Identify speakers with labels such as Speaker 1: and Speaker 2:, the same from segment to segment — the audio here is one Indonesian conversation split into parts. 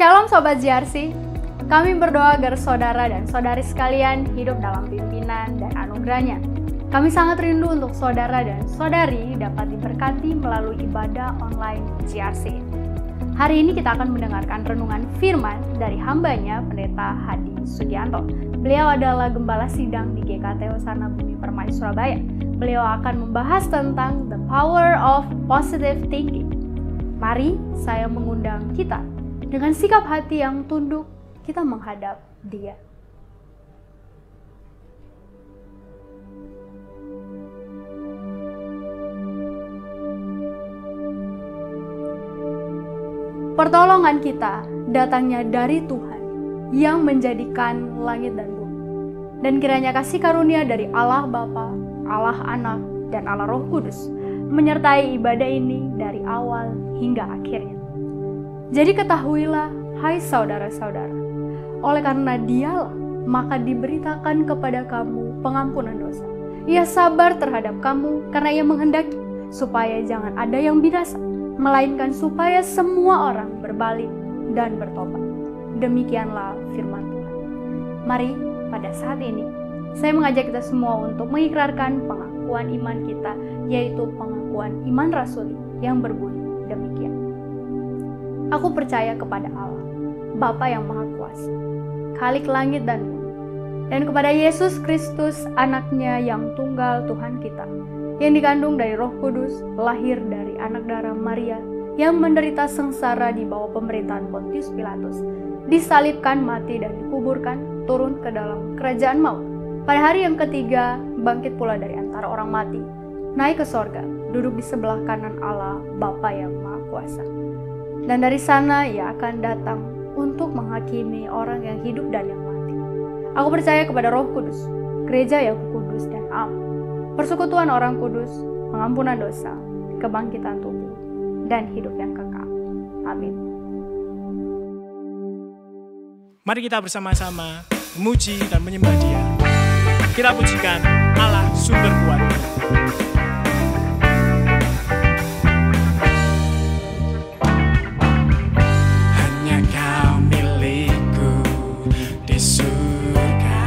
Speaker 1: Shalom Sobat JRC, kami berdoa agar saudara dan saudari sekalian hidup dalam pimpinan dan anugerahnya. Kami sangat rindu untuk saudara dan saudari dapat diberkati melalui ibadah online JRC. Hari ini kita akan mendengarkan renungan firman dari hambanya Pendeta Hadi Sugianto. Beliau adalah Gembala Sidang di GKT Hosana Bumi Permai Surabaya. Beliau akan membahas tentang the power of positive thinking. Mari saya mengundang kita dengan sikap hati yang tunduk, kita menghadap Dia. Pertolongan kita datangnya dari Tuhan yang menjadikan langit dan bumi. Dan kiranya kasih karunia dari Allah Bapa, Allah Anak, dan Allah Roh Kudus menyertai ibadah ini dari awal hingga akhirnya. Jadi ketahuilah, hai saudara-saudara, oleh karena Dialah maka diberitakan kepada kamu pengampunan dosa. Ia sabar terhadap kamu karena Ia menghendaki supaya jangan ada yang binasa, melainkan supaya semua orang berbalik dan bertobat. Demikianlah firman Tuhan. Mari pada saat ini, saya mengajak kita semua untuk mengikrarkan pengakuan iman kita, yaitu pengakuan iman rasuli yang berbunyi demikian. Aku percaya kepada Allah, Bapa yang Maha Kuasa, Khalik langit dan bumi, dan kepada Yesus Kristus, Anaknya yang tunggal Tuhan kita, yang dikandung dari Roh Kudus, lahir dari anak darah Maria, yang menderita sengsara di bawah pemerintahan Pontius Pilatus, disalibkan, mati, dan dikuburkan, turun ke dalam kerajaan maut. Pada hari yang ketiga, bangkit pula dari antara orang mati, naik ke sorga, duduk di sebelah kanan Allah, Bapa yang Maha Kuasa. Dan dari sana Ia akan datang untuk menghakimi orang yang hidup dan yang mati. Aku percaya kepada Roh Kudus, gereja yang kudus dan am, persekutuan orang kudus, pengampunan dosa, kebangkitan tubuh, dan hidup yang kekal. Amin.
Speaker 2: Mari kita bersama-sama memuji dan menyembah Dia. Kita pujikan Allah sumber kuat. Hanya Kau milikku di surga.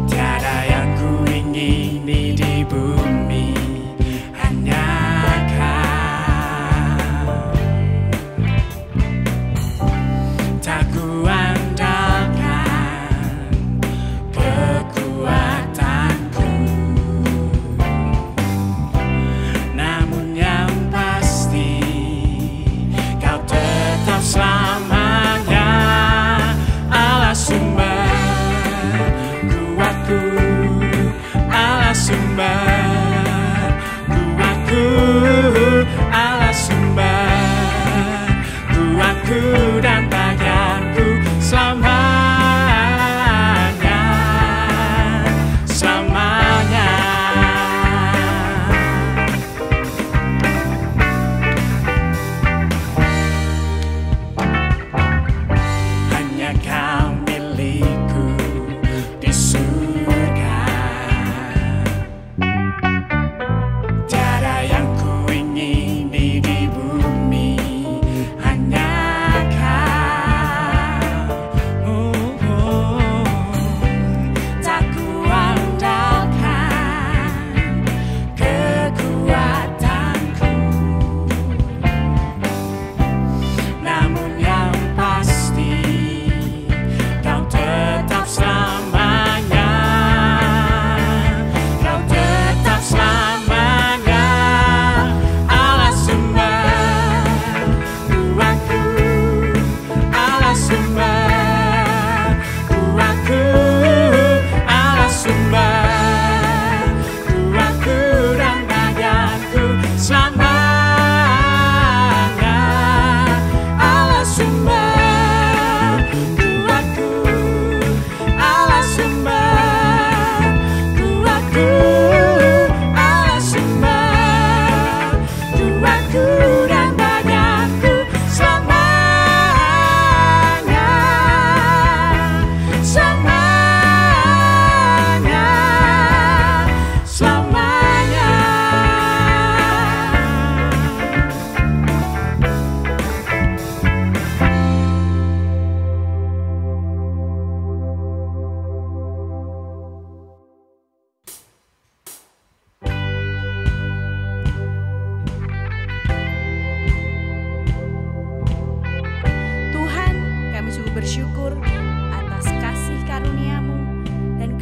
Speaker 2: Tiada yang ku ingini di bumi, hanya Kau. Tak ku andalkan kekuatan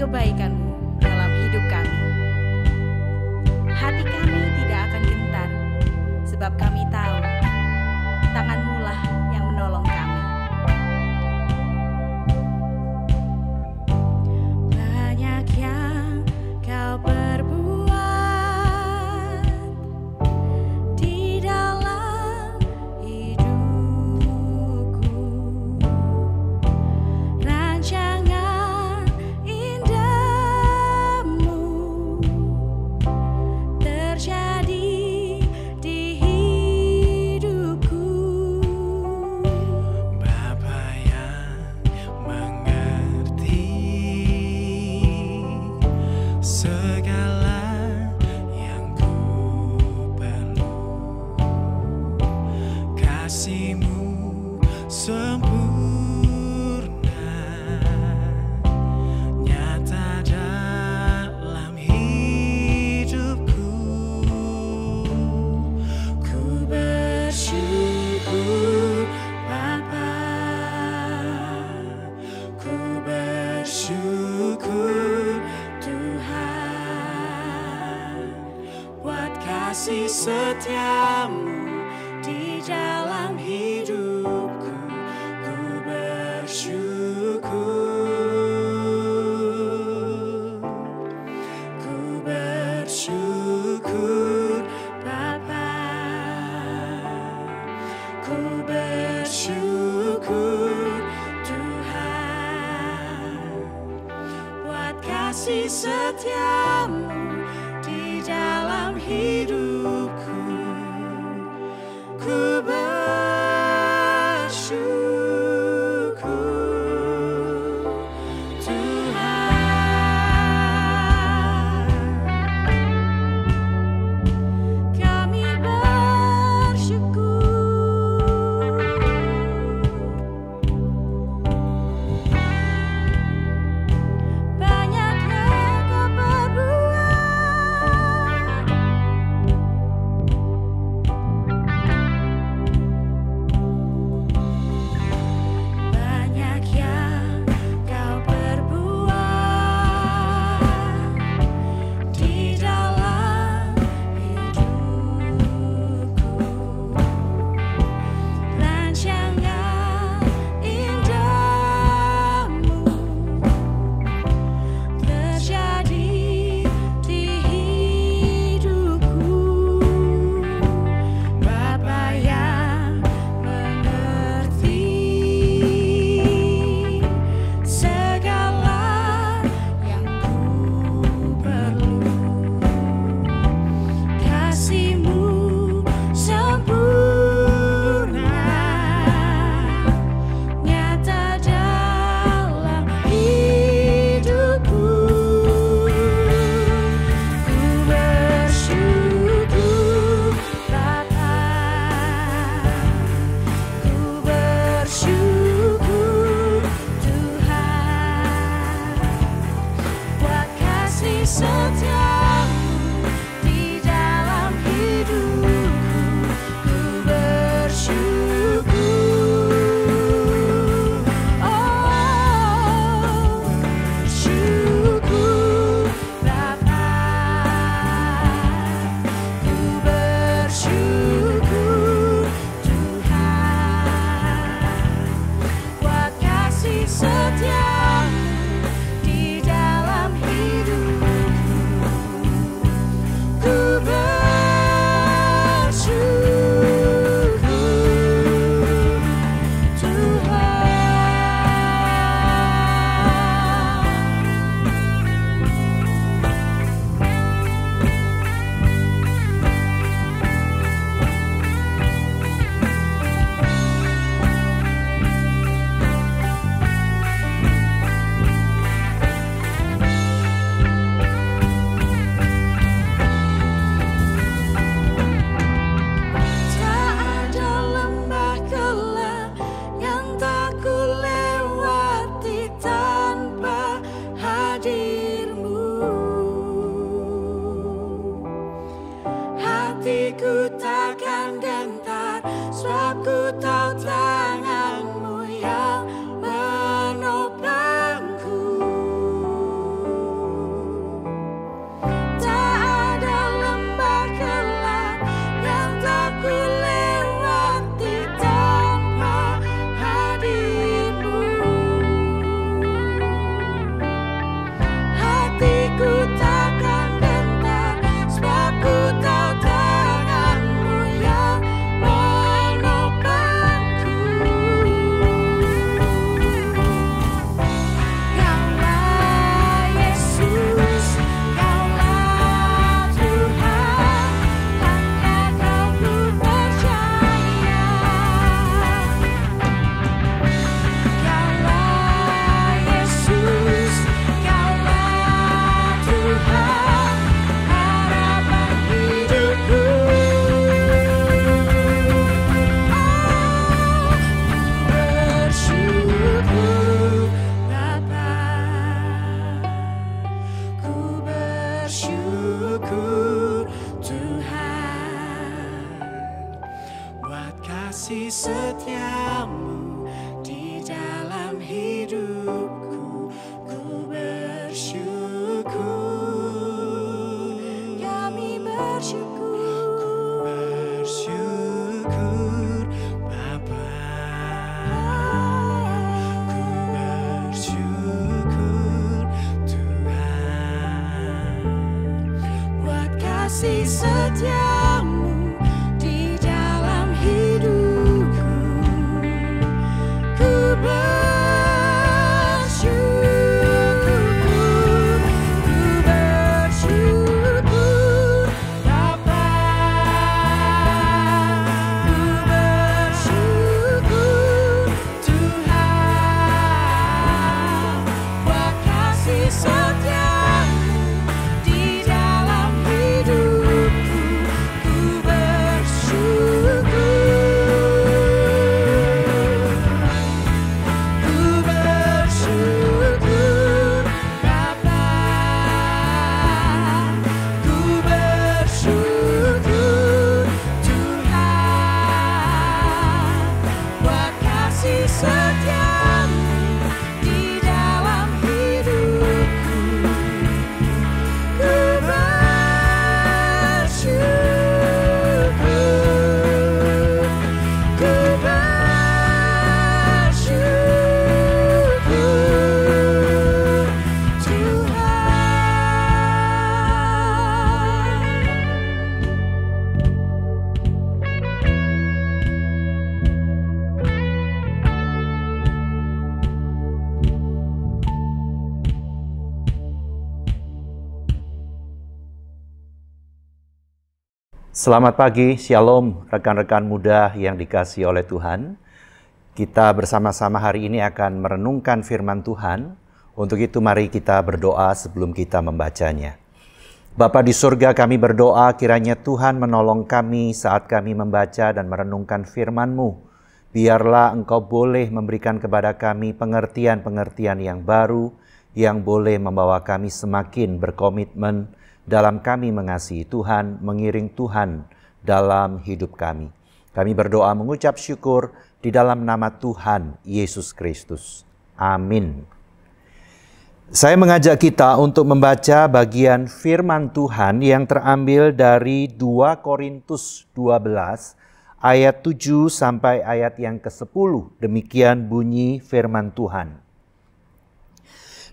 Speaker 3: kebaikan-Mu dalam hidup kami. Hati kami tidak akan gentar, sebab kami tahu tangan-Mu lah yang menolong kami. Banyak yang Kau perbuat di dalam hidupku, rancangan indah-Mu terjadi di hidupku.
Speaker 2: Bapa yang mengerti segala yang ku perlu, kasih-Mu sempurna nyata dalam hidupku. Ku bersyukur Bapa, ku bersyukur Tuhan, buat kasih setia-Mu di dalam hidupku. Ku bersyukur, ku bersyukur Bapa, ku bersyukur Tuhan, buat kasih setia-Mu di dalam hidupku. Ku bersyukur Tuhan,
Speaker 3: Kami bersyukur. Banyak yang Kau perbuat
Speaker 2: kasih setiamu di dalam hidupku, ku bersyukur.
Speaker 3: Kami bersyukur,
Speaker 2: bersyukur Bapa. Ku bersyukur Tuhan buat kasih setiamu di dalam hidupku. Ku bersyukur, ku bersyukur Bapa. Ku bersyukur Tuhan buat kasih setiamu di dalam hidupku. Ku bersyukur, ku bersyukur Bapa. Ku bersyukur Tuhan buat kasih setiamu di dalam hidupku. Ku bersyukur, ku bersyukur
Speaker 4: Selamat pagi, Shalom rekan-rekan muda yang dikasihi oleh Tuhan. Kita bersama-sama hari ini akan merenungkan firman Tuhan. Untuk itu mari kita berdoa sebelum kita membacanya. Bapa di surga, kami berdoa kiranya Tuhan menolong kami saat kami membaca dan merenungkan firman-Mu. Biarlah Engkau boleh memberikan kepada kami pengertian-pengertian yang baru, yang boleh membawa kami semakin berkomitmen dalam kami mengasihi Tuhan, mengiring Tuhan dalam hidup kami. Kami berdoa mengucap syukur di dalam nama Tuhan Yesus Kristus. Amin. Saya mengajak kita untuk membaca bagian firman Tuhan yang terambil dari 2 Korintus 12 ayat 7 sampai ayat yang ke-10. Demikian bunyi firman Tuhan.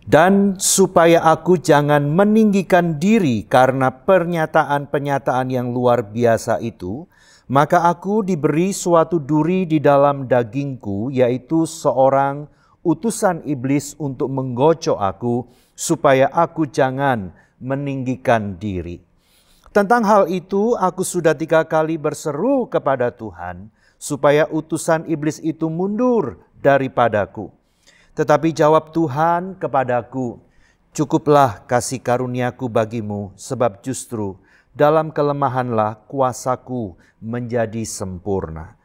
Speaker 4: Dan supaya aku jangan meninggikan diri karena pernyataan-pernyataan yang luar biasa itu, maka aku diberi suatu duri di dalam dagingku, yaitu seorang utusan iblis untuk menggocok aku, supaya aku jangan meninggikan diri. Tentang hal itu, aku sudah 3 kali berseru kepada Tuhan, supaya utusan iblis itu mundur daripadaku. Tetapi jawab Tuhan kepadaku, cukuplah kasih karuniaku bagimu, sebab justru dalam kelemahanlah kuasaku menjadi sempurna.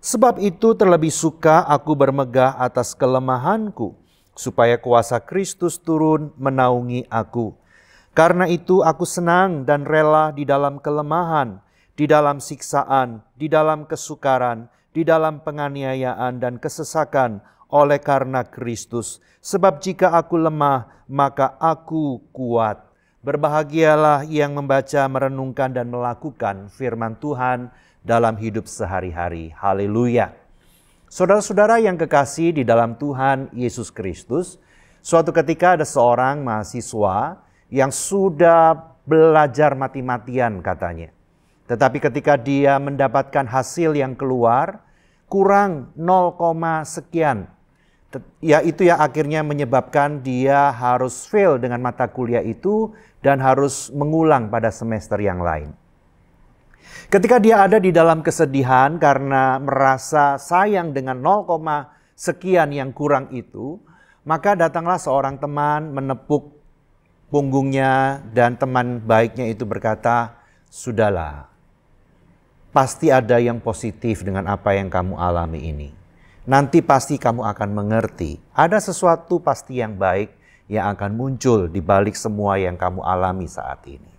Speaker 4: Sebab itu terlebih suka aku bermegah atas kelemahanku, supaya kuasa Kristus turun menaungi aku. Karena itu aku senang dan rela di dalam kelemahan, di dalam siksaan, di dalam kesukaran, di dalam penganiayaan dan kesesakan, oleh karena Kristus. Sebab jika aku lemah, maka aku kuat. Berbahagialah yang membaca, merenungkan, dan melakukan firman Tuhan dalam hidup sehari-hari. Haleluya. Saudara-saudara yang kekasih di dalam Tuhan Yesus Kristus, suatu ketika ada seorang mahasiswa yang sudah belajar mati-matian katanya. Tetapi ketika dia mendapatkan hasil yang keluar, kurang 0, sekian. Ya itu ya akhirnya menyebabkan dia harus fail dengan mata kuliah itu dan harus mengulang pada semester yang lain. Ketika dia ada di dalam kesedihan karena merasa sayang dengan 0, sekian yang kurang itu, maka datanglah seorang teman menepuk punggungnya dan teman baiknya itu berkata, "Sudahlah, pasti ada yang positif dengan apa yang kamu alami ini. Nanti pasti kamu akan mengerti, ada sesuatu pasti yang baik yang akan muncul di balik semua yang kamu alami saat ini."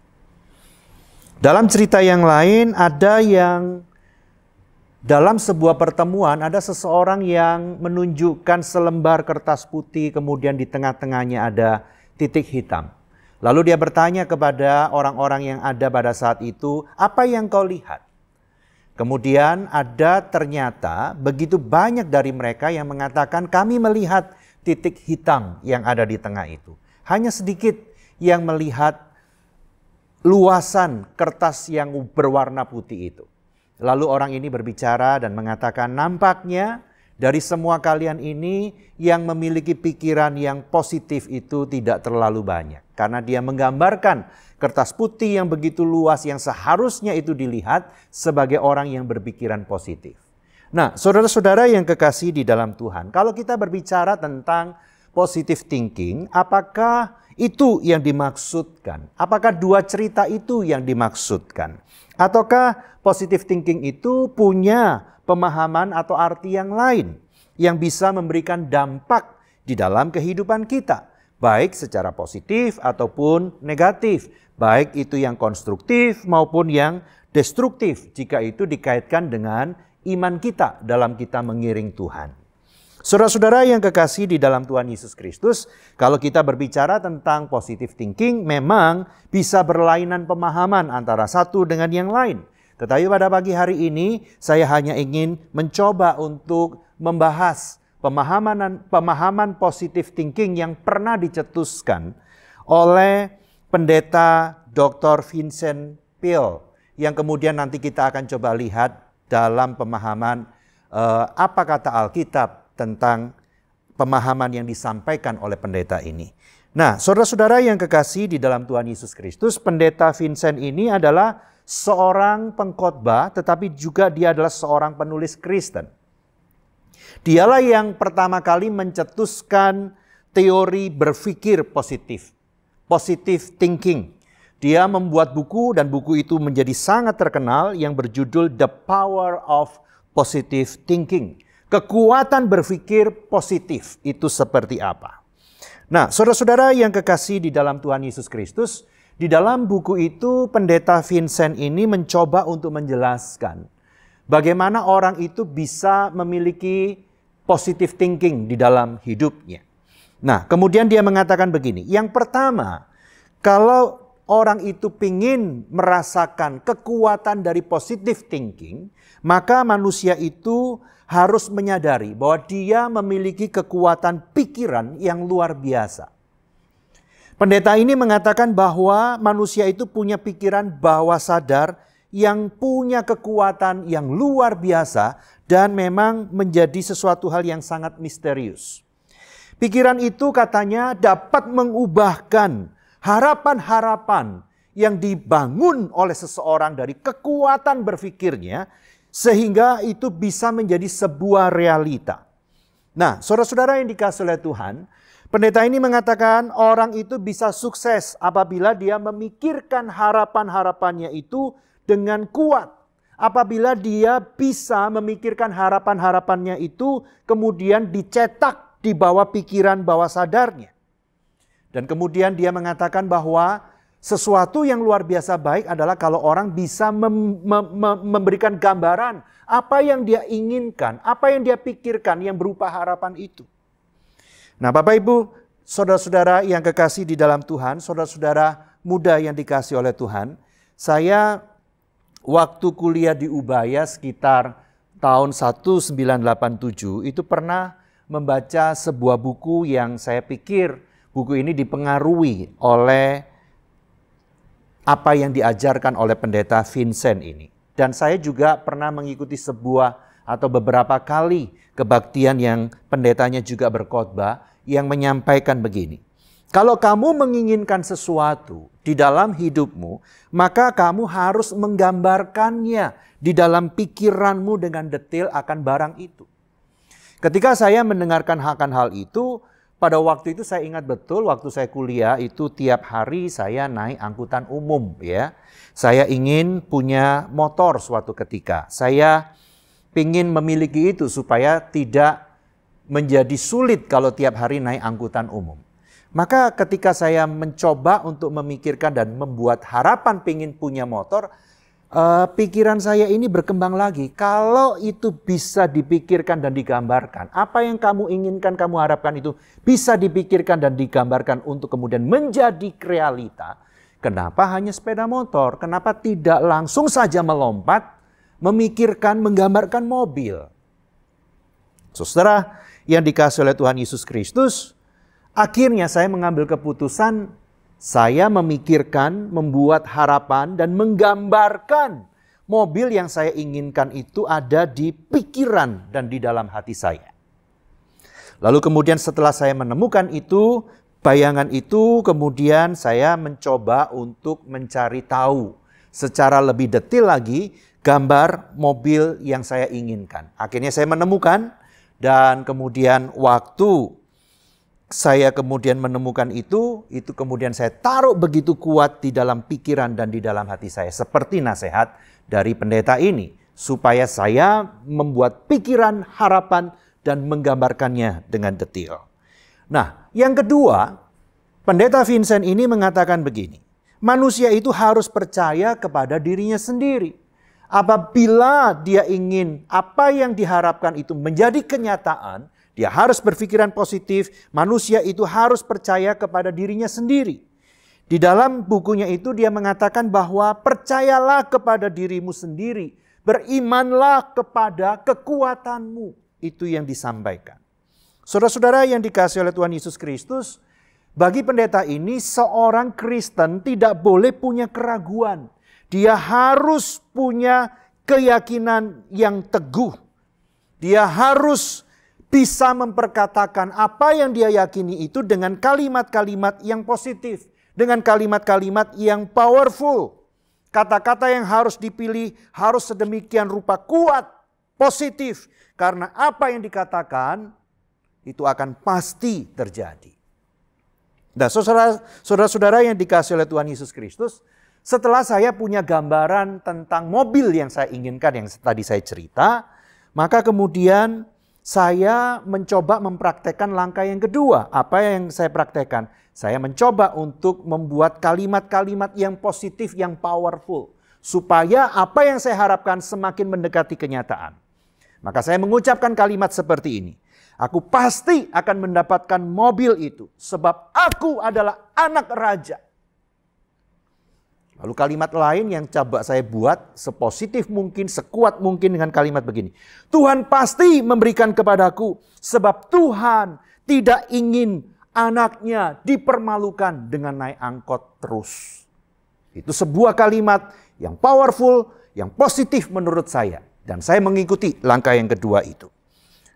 Speaker 4: Dalam cerita yang lain ada yang Dalam sebuah pertemuan ada seseorang yang menunjukkan selembar kertas putih, kemudian di tengah-tengahnya ada titik hitam. Lalu dia bertanya kepada orang-orang yang ada pada saat itu, apa yang kau lihat? Kemudian ada ternyata begitu banyak dari mereka yang mengatakan kami melihat titik hitam yang ada di tengah itu. Hanya sedikit yang melihat luasan kertas yang berwarna putih itu. Lalu orang ini berbicara dan mengatakan, nampaknya dari semua kalian ini yang memiliki pikiran yang positif itu tidak terlalu banyak. Karena dia menggambarkan kertas putih yang begitu luas yang seharusnya itu dilihat sebagai orang yang berpikiran positif. Nah, saudara-saudara yang kekasih di dalam Tuhan, kalau kita berbicara tentang positive thinking, apakah itu yang dimaksudkan? Apakah dua cerita itu yang dimaksudkan? Ataukah positive thinking itu punya pemahaman atau arti yang lain yang bisa memberikan dampak di dalam kehidupan kita, baik secara positif ataupun negatif, baik itu yang konstruktif maupun yang destruktif jika itu dikaitkan dengan iman kita dalam kita mengiring Tuhan. Saudara-saudara yang kekasih di dalam Tuhan Yesus Kristus, kalau kita berbicara tentang positive thinking, memang bisa berlainan pemahaman antara satu dengan yang lain. Tetapi pada pagi hari ini, saya hanya ingin mencoba untuk membahas pemahaman positive thinking yang pernah dicetuskan oleh pendeta Dr. Vincent Peale, yang kemudian nanti kita akan coba lihat dalam pemahaman apa kata Alkitab tentang pemahaman yang disampaikan oleh pendeta ini. Nah, saudara-saudara yang kekasih di dalam Tuhan Yesus Kristus, pendeta Vincent ini adalah seorang pengkhotbah, tetapi juga dia adalah seorang penulis Kristen. Dialah yang pertama kali mencetuskan teori berpikir positif, positive thinking. Dia membuat buku dan buku itu menjadi sangat terkenal yang berjudul The Power of Positive Thinking. Kekuatan berpikir positif itu seperti apa? Nah, saudara-saudara yang kekasih di dalam Tuhan Yesus Kristus, di dalam buku itu pendeta Vincent ini mencoba untuk menjelaskan bagaimana orang itu bisa memiliki positive thinking di dalam hidupnya. Nah, kemudian dia mengatakan begini, yang pertama, kalau orang itu ingin merasakan kekuatan dari positive thinking, maka manusia itu harus menyadari bahwa dia memiliki kekuatan pikiran yang luar biasa. Pendeta ini mengatakan bahwa manusia itu punya pikiran bawah sadar yang punya kekuatan yang luar biasa dan memang menjadi sesuatu hal yang sangat misterius. Pikiran itu katanya dapat mengubahkan harapan-harapan yang dibangun oleh seseorang dari kekuatan berpikirnya, sehingga itu bisa menjadi sebuah realita. Nah, saudara-saudara yang dikasihi oleh Tuhan, pendeta ini mengatakan orang itu bisa sukses apabila dia memikirkan harapan-harapannya itu dengan kuat. Apabila dia bisa memikirkan harapan-harapannya itu kemudian dicetak di bawah pikiran bawah sadarnya. Dan kemudian dia mengatakan bahwa sesuatu yang luar biasa baik adalah kalau orang bisa memberikan gambaran apa yang dia inginkan, apa yang dia pikirkan yang berupa harapan itu. Nah, Bapak Ibu, saudara-saudara yang kekasih di dalam Tuhan, saudara-saudara muda yang dikasih oleh Tuhan, saya waktu kuliah di Ubaya sekitar tahun 1987 itu pernah membaca sebuah buku yang saya pikir buku ini dipengaruhi oleh apa yang diajarkan oleh pendeta Vincent ini. Dan saya juga pernah mengikuti sebuah atau beberapa kali kebaktian yang pendetanya juga berkhotbah yang menyampaikan begini. Kalau kamu menginginkan sesuatu di dalam hidupmu, maka kamu harus menggambarkannya di dalam pikiranmu dengan detail akan barang itu. Ketika saya mendengarkan akan hal itu, pada waktu itu saya ingat betul waktu saya kuliah itu tiap hari saya naik angkutan umum ya. Saya ingin punya motor suatu ketika. Saya ingin memiliki itu supaya tidak menjadi sulit kalau tiap hari naik angkutan umum. Maka ketika saya mencoba untuk memikirkan dan membuat harapan ingin punya motor, pikiran saya ini berkembang lagi. Kalau itu bisa dipikirkan dan digambarkan, apa yang kamu inginkan, kamu harapkan itu bisa dipikirkan dan digambarkan untuk kemudian menjadi realita. Kenapa hanya sepeda motor? Kenapa tidak langsung saja melompat, memikirkan, menggambarkan mobil? Saudara yang dikasihi oleh Tuhan Yesus Kristus, akhirnya saya mengambil keputusan, saya memikirkan, membuat harapan dan menggambarkan mobil yang saya inginkan itu ada di pikiran dan di dalam hati saya. Lalu kemudian setelah saya menemukan itu, bayangan itu, kemudian saya mencoba untuk mencari tahu secara lebih detail lagi gambar mobil yang saya inginkan. Akhirnya saya menemukan, dan kemudian waktu saya kemudian menemukan itu kemudian saya taruh begitu kuat di dalam pikiran dan di dalam hati saya. Seperti nasihat dari pendeta ini, supaya saya membuat pikiran, harapan, dan menggambarkannya dengan detail. Nah, yang kedua, pendeta Vincent ini mengatakan begini, manusia itu harus percaya kepada dirinya sendiri. Apabila dia ingin apa yang diharapkan itu menjadi kenyataan, dia harus berpikiran positif, manusia itu harus percaya kepada dirinya sendiri. Di dalam bukunya itu dia mengatakan bahwa percayalah kepada dirimu sendiri, berimanlah kepada kekuatanmu. Itu yang disampaikan. Saudara-saudara yang dikasihi oleh Tuhan Yesus Kristus, bagi pendeta ini seorang Kristen tidak boleh punya keraguan. Dia harus punya keyakinan yang teguh. Dia harus bisa memperkatakan apa yang dia yakini itu dengan kalimat-kalimat yang positif. Dengan kalimat-kalimat yang powerful. Kata-kata yang harus dipilih harus sedemikian rupa kuat, positif. Karena apa yang dikatakan itu akan pasti terjadi. Nah, saudara-saudara yang dikasihi oleh Tuhan Yesus Kristus, setelah saya punya gambaran tentang mobil yang saya inginkan yang tadi saya cerita, maka kemudian saya mencoba mempraktekkan langkah yang kedua. Apa yang saya praktekkan? Saya mencoba untuk membuat kalimat-kalimat yang positif, yang powerful. Supaya apa yang saya harapkan semakin mendekati kenyataan. Maka saya mengucapkan kalimat seperti ini. Aku pasti akan mendapatkan mobil itu. Sebab aku adalah anak raja. Lalu kalimat lain yang coba saya buat sepositif mungkin, sekuat mungkin dengan kalimat begini. Tuhan pasti memberikan kepadaku sebab Tuhan tidak ingin anaknya dipermalukan dengan naik angkot terus. Itu sebuah kalimat yang powerful, yang positif menurut saya. Dan saya mengikuti langkah yang kedua itu.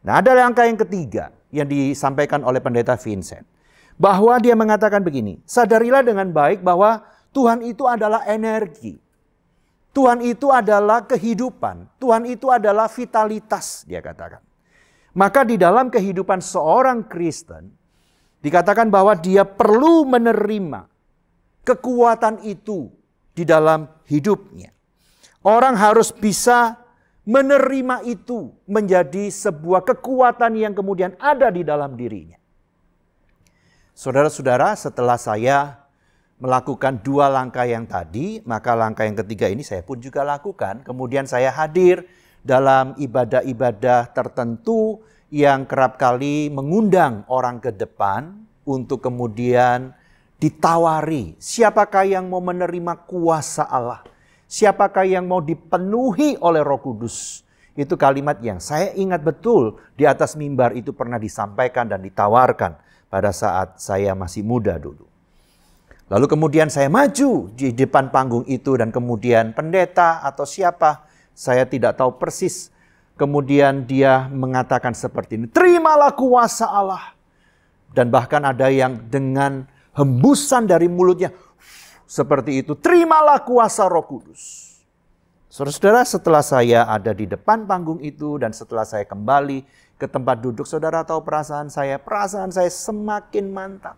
Speaker 4: Nah, ada langkah yang ketiga yang disampaikan oleh pendeta Vincent. Bahwa dia mengatakan begini, sadarilah dengan baik bahwa Tuhan itu adalah energi. Tuhan itu adalah kehidupan. Tuhan itu adalah vitalitas, dia katakan. Maka di dalam kehidupan seorang Kristen, dikatakan bahwa dia perlu menerima kekuatan itu di dalam hidupnya. Orang harus bisa menerima itu menjadi sebuah kekuatan yang kemudian ada di dalam dirinya. Saudara-saudara, setelah saya melakukan dua langkah yang tadi, maka langkah yang ketiga ini saya pun juga lakukan. Kemudian saya hadir dalam ibadah-ibadah tertentu yang kerap kali mengundang orang ke depan untuk kemudian ditawari. Siapakah yang mau menerima kuasa Allah? Siapakah yang mau dipenuhi oleh Roh Kudus? Itu kalimat yang saya ingat betul di atas mimbar itu pernah disampaikan dan ditawarkan pada saat saya masih muda dulu. Lalu kemudian saya maju di depan panggung itu dan kemudian pendeta atau siapa, saya tidak tahu persis. Kemudian dia mengatakan seperti ini, terimalah kuasa Allah. Dan bahkan ada yang dengan hembusan dari mulutnya, seperti itu, terimalah kuasa Roh Kudus. Saudara-saudara, setelah saya ada di depan panggung itu dan setelah saya kembali ke tempat duduk, saudara tahu perasaan saya semakin mantap.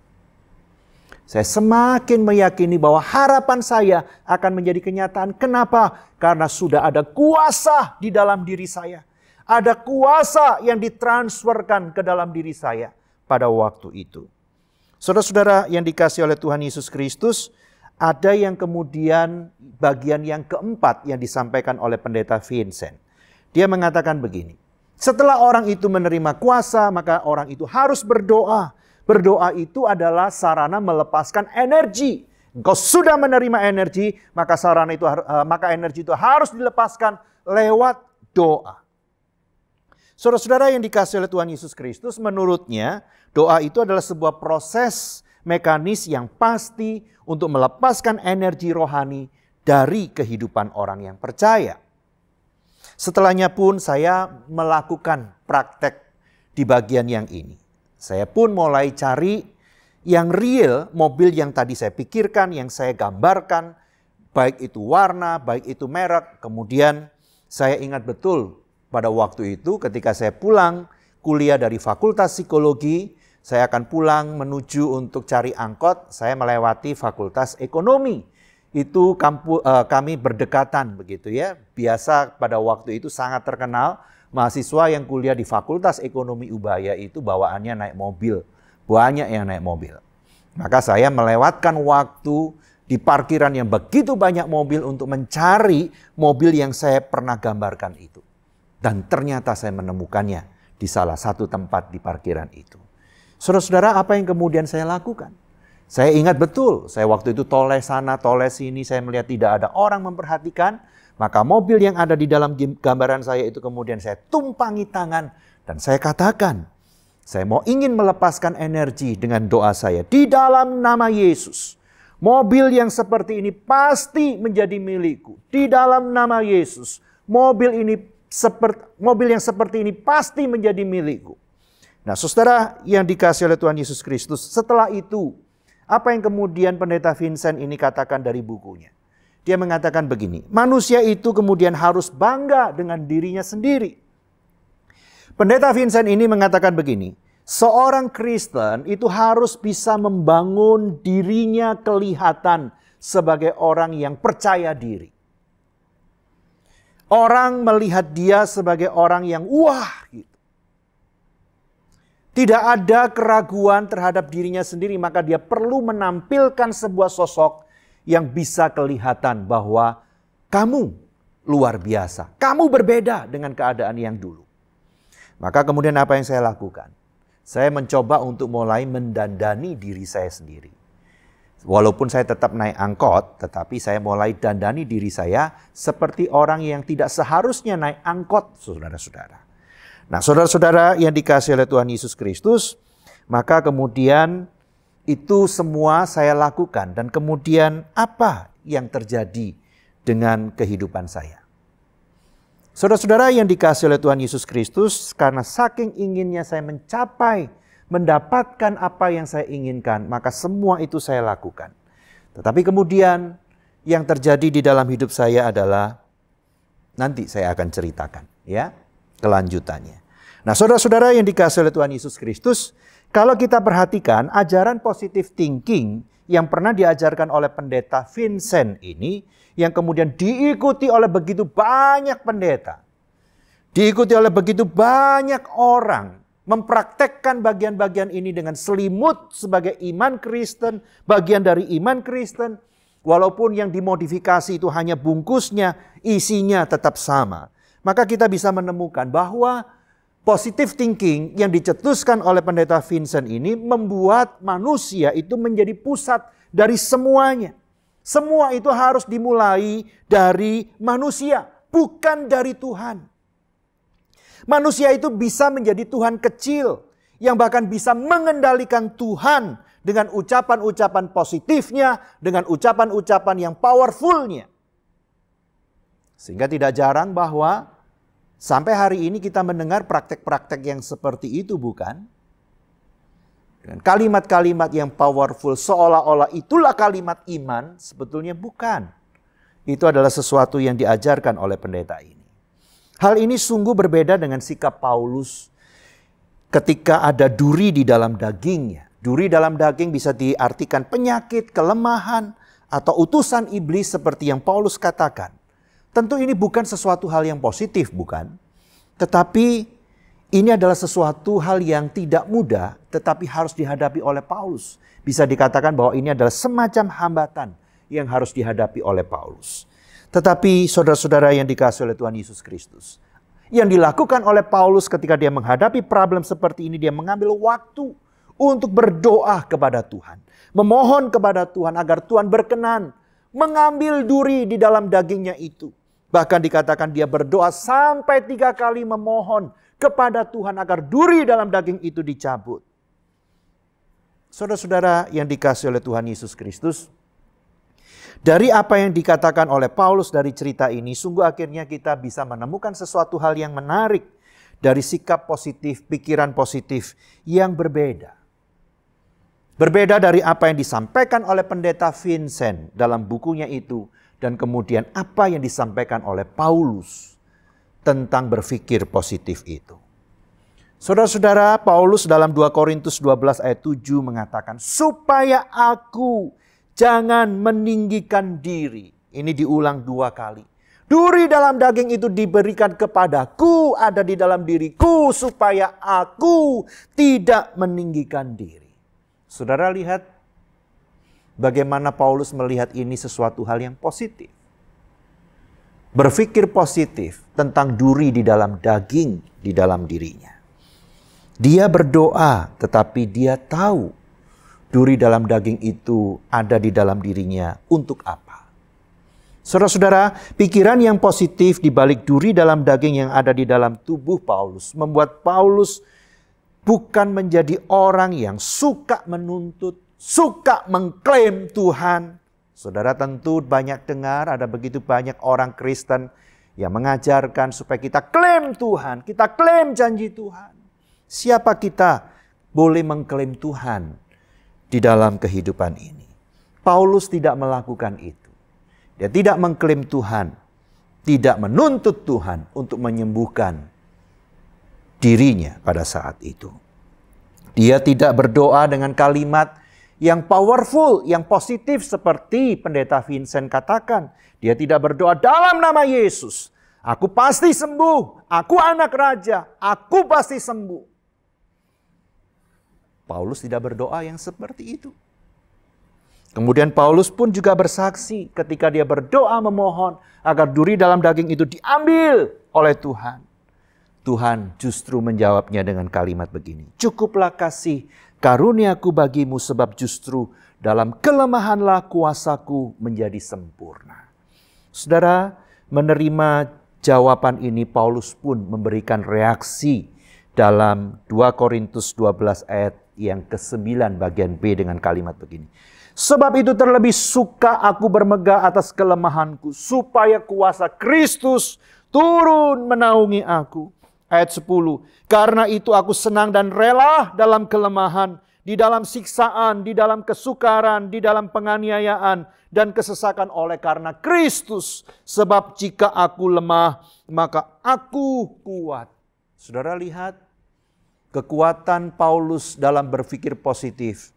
Speaker 4: Saya semakin meyakini bahwa harapan saya akan menjadi kenyataan. Kenapa? Karena sudah ada kuasa di dalam diri saya. Ada kuasa yang ditransferkan ke dalam diri saya pada waktu itu. Saudara-saudara yang dikasihi oleh Tuhan Yesus Kristus, ada yang kemudian bagian yang keempat yang disampaikan oleh Pendeta Vincent. Dia mengatakan begini, setelah orang itu menerima kuasa, maka orang itu harus berdoa. Berdoa itu adalah sarana melepaskan energi. Engkau sudah menerima energi, maka energi itu harus dilepaskan lewat doa. Saudara-saudara yang dikasihi oleh Tuhan Yesus Kristus, menurutnya doa itu adalah sebuah proses mekanis yang pasti untuk melepaskan energi rohani dari kehidupan orang yang percaya. Setelahnya pun saya melakukan praktek di bagian yang ini. Saya pun mulai cari yang real, mobil yang tadi saya pikirkan, yang saya gambarkan, baik itu warna, baik itu merek. Kemudian saya ingat betul pada waktu itu ketika saya pulang kuliah dari Fakultas Psikologi, saya akan pulang menuju untuk cari angkot, saya melewati Fakultas Ekonomi. Itu kami berdekatan begitu ya. Biasa pada waktu itu sangat terkenal, mahasiswa yang kuliah di Fakultas Ekonomi Ubaya itu bawaannya naik mobil. Banyak yang naik mobil. Maka saya melewatkan waktu di parkiran yang begitu banyak mobil untuk mencari mobil yang saya pernah gambarkan itu. Dan ternyata saya menemukannya di salah satu tempat di parkiran itu. Saudara-saudara, apa yang kemudian saya lakukan? Saya ingat betul, saya waktu itu toleh sana, toleh sini, saya melihat tidak ada orang memperhatikan. Maka mobil yang ada di dalam gambaran saya itu kemudian saya tumpangi tangan. Dan saya katakan, saya ingin melepaskan energi dengan doa saya. Di dalam nama Yesus, mobil yang seperti ini pasti menjadi milikku. Di dalam nama Yesus, mobil yang seperti ini pasti menjadi milikku. Nah, saudara yang dikasihi oleh Tuhan Yesus Kristus, setelah itu, apa yang kemudian Pendeta Vincent ini katakan dari bukunya? Dia mengatakan begini, manusia itu kemudian harus bangga dengan dirinya sendiri. Pendeta Vincent ini mengatakan begini, seorang Kristen itu harus bisa membangun dirinya kelihatan sebagai orang yang percaya diri. Orang melihat dia sebagai orang yang wah gitu. Tidak ada keraguan terhadap dirinya sendiri, maka dia perlu menampilkan sebuah sosok yang bisa kelihatan bahwa kamu luar biasa. Kamu berbeda dengan keadaan yang dulu. Maka kemudian apa yang saya lakukan? Saya mencoba untuk mulai mendandani diri saya sendiri. Walaupun saya tetap naik angkot, tetapi saya mulai dandani diri saya seperti orang yang tidak seharusnya naik angkot, saudara-saudara. Nah, saudara-saudara yang dikasihi oleh Tuhan Yesus Kristus, maka kemudian itu semua saya lakukan. Dan kemudian apa yang terjadi dengan kehidupan saya? Saudara-saudara yang dikasihi oleh Tuhan Yesus Kristus, karena saking inginnya saya mendapatkan apa yang saya inginkan, maka semua itu saya lakukan. Tetapi kemudian yang terjadi di dalam hidup saya adalah, nanti saya akan ceritakan ya kelanjutannya. Nah, saudara-saudara yang dikasihi oleh Tuhan Yesus Kristus, kalau kita perhatikan ajaran positive thinking yang pernah diajarkan oleh Pendeta Vincent ini, yang kemudian diikuti oleh begitu banyak pendeta, diikuti oleh begitu banyak orang, mempraktekkan bagian-bagian ini dengan selimut sebagai iman Kristen, bagian dari iman Kristen, walaupun yang dimodifikasi itu hanya bungkusnya, isinya tetap sama. Maka kita bisa menemukan bahwa positive thinking yang dicetuskan oleh Pendeta Vincent ini membuat manusia itu menjadi pusat dari semuanya. Semua itu harus dimulai dari manusia, bukan dari Tuhan. Manusia itu bisa menjadi Tuhan kecil yang bahkan bisa mengendalikan Tuhan dengan ucapan-ucapan positifnya, dengan ucapan-ucapan yang powerfulnya. Sehingga tidak jarang bahwa sampai hari ini kita mendengar praktek-praktek yang seperti itu, bukan? Dengan kalimat-kalimat yang powerful, seolah-olah itulah kalimat iman, sebetulnya bukan. Itu adalah sesuatu yang diajarkan oleh pendeta ini. Hal ini sungguh berbeda dengan sikap Paulus ketika ada duri di dalam dagingnya. Duri dalam daging bisa diartikan penyakit, kelemahan, atau utusan iblis seperti yang Paulus katakan. Tentu ini bukan sesuatu hal yang positif, bukan? Tetapi ini adalah sesuatu hal yang tidak mudah, tetapi harus dihadapi oleh Paulus. Bisa dikatakan bahwa ini adalah semacam hambatan yang harus dihadapi oleh Paulus. Tetapi saudara-saudara yang dikasihi oleh Tuhan Yesus Kristus, yang dilakukan oleh Paulus ketika dia menghadapi problem seperti ini, dia mengambil waktu untuk berdoa kepada Tuhan. Memohon kepada Tuhan agar Tuhan berkenan mengambil duri di dalam dagingnya itu. Bahkan dikatakan dia berdoa sampai 3 kali memohon kepada Tuhan agar duri dalam daging itu dicabut. Saudara-saudara yang dikasihi oleh Tuhan Yesus Kristus, dari apa yang dikatakan oleh Paulus dari cerita ini, sungguh akhirnya kita bisa menemukan sesuatu hal yang menarik dari sikap positif, pikiran positif yang berbeda. Berbeda dari apa yang disampaikan oleh pendeta Vincent dalam bukunya itu, dan kemudian apa yang disampaikan oleh Paulus tentang berpikir positif itu. Saudara-saudara, Paulus dalam 2 Korintus 12 ayat 7 mengatakan, supaya aku jangan meninggikan diri. Ini diulang 2 kali. Duri dalam daging itu diberikan kepadaku, ada di dalam diriku, supaya aku tidak meninggikan diri. Saudara lihat bagaimana Paulus melihat ini sesuatu hal yang positif. Berpikir positif tentang duri di dalam daging di dalam dirinya. Dia berdoa, tetapi dia tahu duri dalam daging itu ada di dalam dirinya untuk apa? Saudara-saudara, pikiran yang positif di balik duri dalam daging yang ada di dalam tubuh Paulus membuat Paulus bukan menjadi orang yang suka menuntut, suka mengklaim Tuhan. Saudara tentu banyak dengar ada begitu banyak orang Kristen yang mengajarkan supaya kita klaim Tuhan, kita klaim janji Tuhan. Siapa kita boleh mengklaim Tuhan di dalam kehidupan ini? Paulus tidak melakukan itu. Dia tidak mengklaim Tuhan, tidak menuntut Tuhan untuk menyembuhkan dirinya pada saat itu. Dia tidak berdoa dengan kalimat yang powerful, yang positif seperti pendeta Vincent katakan. Dia tidak berdoa dalam nama Yesus. Aku pasti sembuh, aku anak raja, aku pasti sembuh. Paulus tidak berdoa yang seperti itu. Kemudian Paulus pun juga bersaksi ketika dia berdoa memohon agar duri dalam daging itu diambil oleh Tuhan. Tuhan justru menjawabnya dengan kalimat begini. Cukuplah kasih karuniaku bagimu sebab justru dalam kelemahanlah kuasaku menjadi sempurna. Saudara, menerima jawaban ini Paulus pun memberikan reaksi dalam 2 Korintus 12 ayat yang ke-9 bagian B dengan kalimat begini. Sebab itu terlebih suka aku bermegah atas kelemahanku, supaya kuasa Kristus turun menaungi aku. Ayat 10, karena itu aku senang dan rela dalam kelemahan, di dalam siksaan, di dalam kesukaran, di dalam penganiayaan, dan kesesakan oleh karena Kristus. Sebab jika aku lemah, maka aku kuat. Saudara lihat, kekuatan Paulus dalam berpikir positif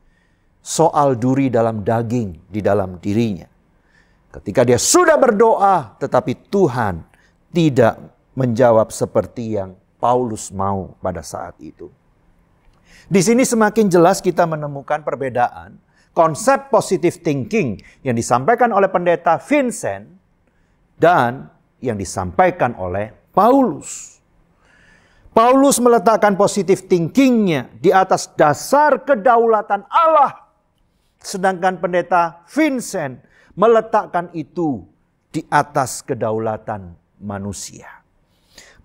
Speaker 4: soal duri dalam daging di dalam dirinya. Ketika dia sudah berdoa, tetapi Tuhan tidak menjawab seperti yang Paulus mau pada saat itu. Di sini semakin jelas kita menemukan perbedaan konsep positive thinking yang disampaikan oleh pendeta Vincent dan yang disampaikan oleh Paulus. Paulus meletakkan positive thinkingnya di atas dasar kedaulatan Allah. Sedangkan pendeta Vincent meletakkan itu di atas kedaulatan manusia.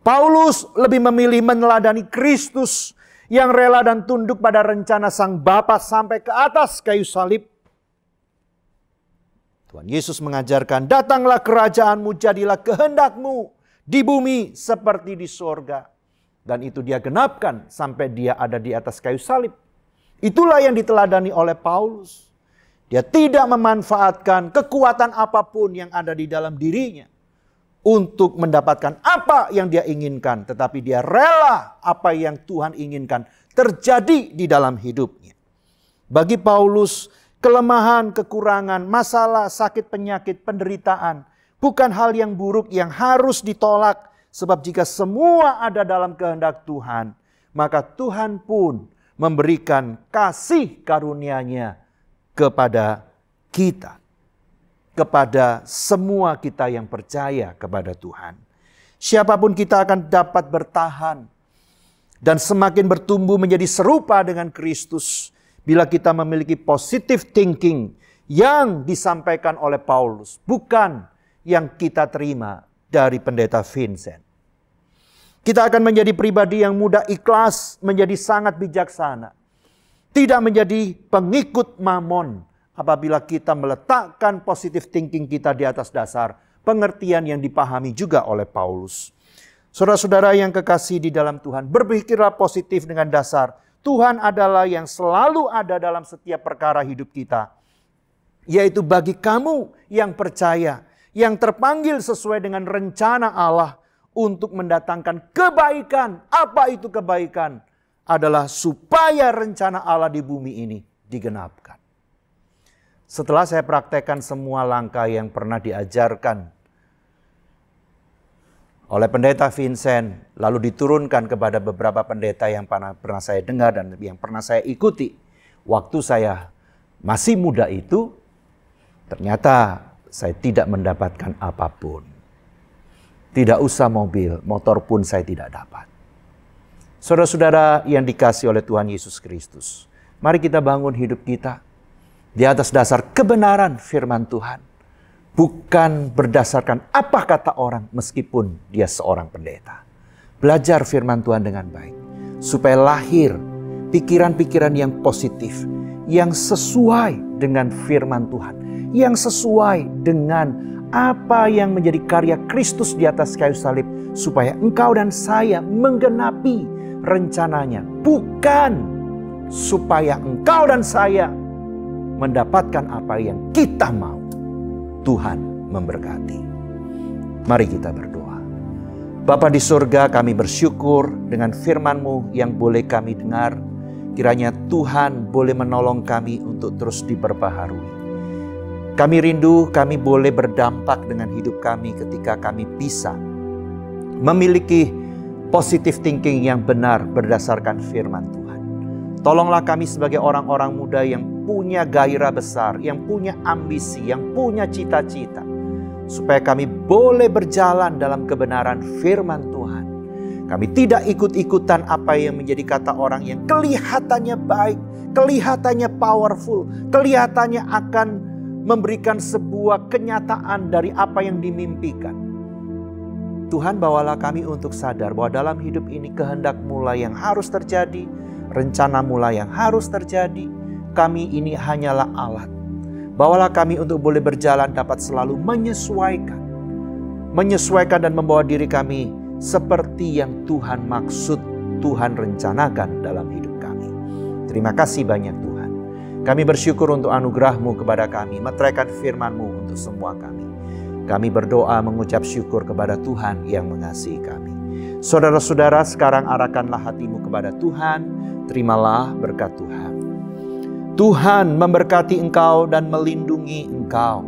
Speaker 4: Paulus lebih memilih meneladani Kristus yang rela dan tunduk pada rencana Sang Bapa sampai ke atas kayu salib. Tuhan Yesus mengajarkan, datanglah kerajaanmu, jadilah kehendakmu di bumi seperti di sorga. Dan itu dia genapkan sampai dia ada di atas kayu salib. Itulah yang diteladani oleh Paulus. Dia tidak memanfaatkan kekuatan apapun yang ada di dalam dirinya untuk mendapatkan apa yang dia inginkan. Tetapi dia rela apa yang Tuhan inginkan terjadi di dalam hidupnya. Bagi Paulus, kelemahan, kekurangan, masalah, sakit, penyakit, penderitaan bukan hal yang buruk yang harus ditolak. Sebab jika semua ada dalam kehendak Tuhan, maka Tuhan pun memberikan kasih karunia-Nya kepada kita. kepada semua kita yang percaya kepada Tuhan. Siapapun kita akan dapat bertahan dan semakin bertumbuh menjadi serupa dengan Kristus bila kita memiliki positive thinking yang disampaikan oleh Paulus, bukan yang kita terima dari Pendeta Vincent. Kita akan menjadi pribadi yang mudah ikhlas, menjadi sangat bijaksana. Tidak menjadi pengikut mamon apabila kita meletakkan positive thinking kita di atas dasar pengertian yang dipahami juga oleh Paulus. Saudara-saudara yang kekasih di dalam Tuhan, berpikirlah positif dengan dasar Tuhan adalah yang selalu ada dalam setiap perkara hidup kita. Yaitu bagi kamu yang percaya, yang terpanggil sesuai dengan rencana Allah untuk mendatangkan kebaikan. Apa itu kebaikan? Adalah supaya rencana Allah di bumi ini digenapkan. Setelah saya praktekkan semua langkah yang pernah diajarkan oleh Pendeta Vincent, lalu diturunkan kepada beberapa pendeta yang pernah saya dengar dan yang pernah saya ikuti waktu saya masih muda itu, ternyata saya tidak mendapatkan apapun. Tidak usah mobil, motor pun saya tidak dapat. Saudara-saudara yang dikasihi oleh Tuhan Yesus Kristus, mari kita bangun hidup kita di atas dasar kebenaran firman Tuhan. Bukan berdasarkan apa kata orang meskipun dia seorang pendeta. Belajar firman Tuhan dengan baik. Supaya lahir pikiran-pikiran yang positif. Yang sesuai dengan firman Tuhan. Yang sesuai dengan apa yang menjadi karya Kristus di atas kayu salib. Supaya engkau dan saya menggenapi rencananya. Bukan supaya engkau dan saya mendapatkan apa yang kita mau. Tuhan memberkati. Mari kita berdoa. Bapa di surga, kami bersyukur dengan firman-Mu yang boleh kami dengar. Kiranya Tuhan boleh menolong kami untuk terus diperbaharui. Kami rindu kami boleh berdampak dengan hidup kami ketika kami bisa memiliki positive thinking yang benar berdasarkan firman Tuhan. Tolonglah kami sebagai orang-orang muda yang punya gairah besar, yang punya ambisi, yang punya cita-cita. Supaya kami boleh berjalan dalam kebenaran firman Tuhan. Kami tidak ikut-ikutan apa yang menjadi kata orang yang kelihatannya baik, kelihatannya powerful, kelihatannya akan memberikan sebuah kenyataan dari apa yang dimimpikan. Tuhan, bawalah kami untuk sadar bahwa dalam hidup ini kehendak mula yang harus terjadi, rencana mula yang harus terjadi. Kami ini hanyalah alat. Bawalah kami untuk boleh berjalan dapat selalu menyesuaikan dan membawa diri kami seperti yang Tuhan maksud, Tuhan rencanakan dalam hidup kami. Terima kasih banyak Tuhan. Kami bersyukur untuk anugerah-Mu kepada kami, meteraikan firman-Mu untuk semua kami. Kami berdoa mengucap syukur kepada Tuhan yang mengasihi kami. Saudara-saudara, sekarang arahkanlah hatimu kepada Tuhan. Terimalah berkat Tuhan. Tuhan memberkati engkau dan melindungi engkau.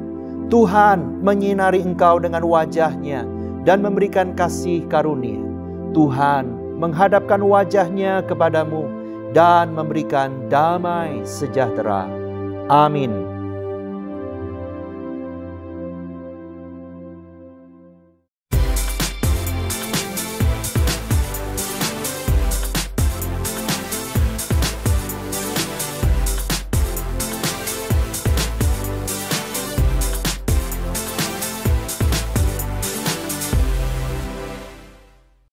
Speaker 4: Tuhan menyinari engkau dengan wajah-Nya dan memberikan kasih karunia. Tuhan menghadapkan wajah-Nya kepadamu dan memberikan damai sejahtera. Amin.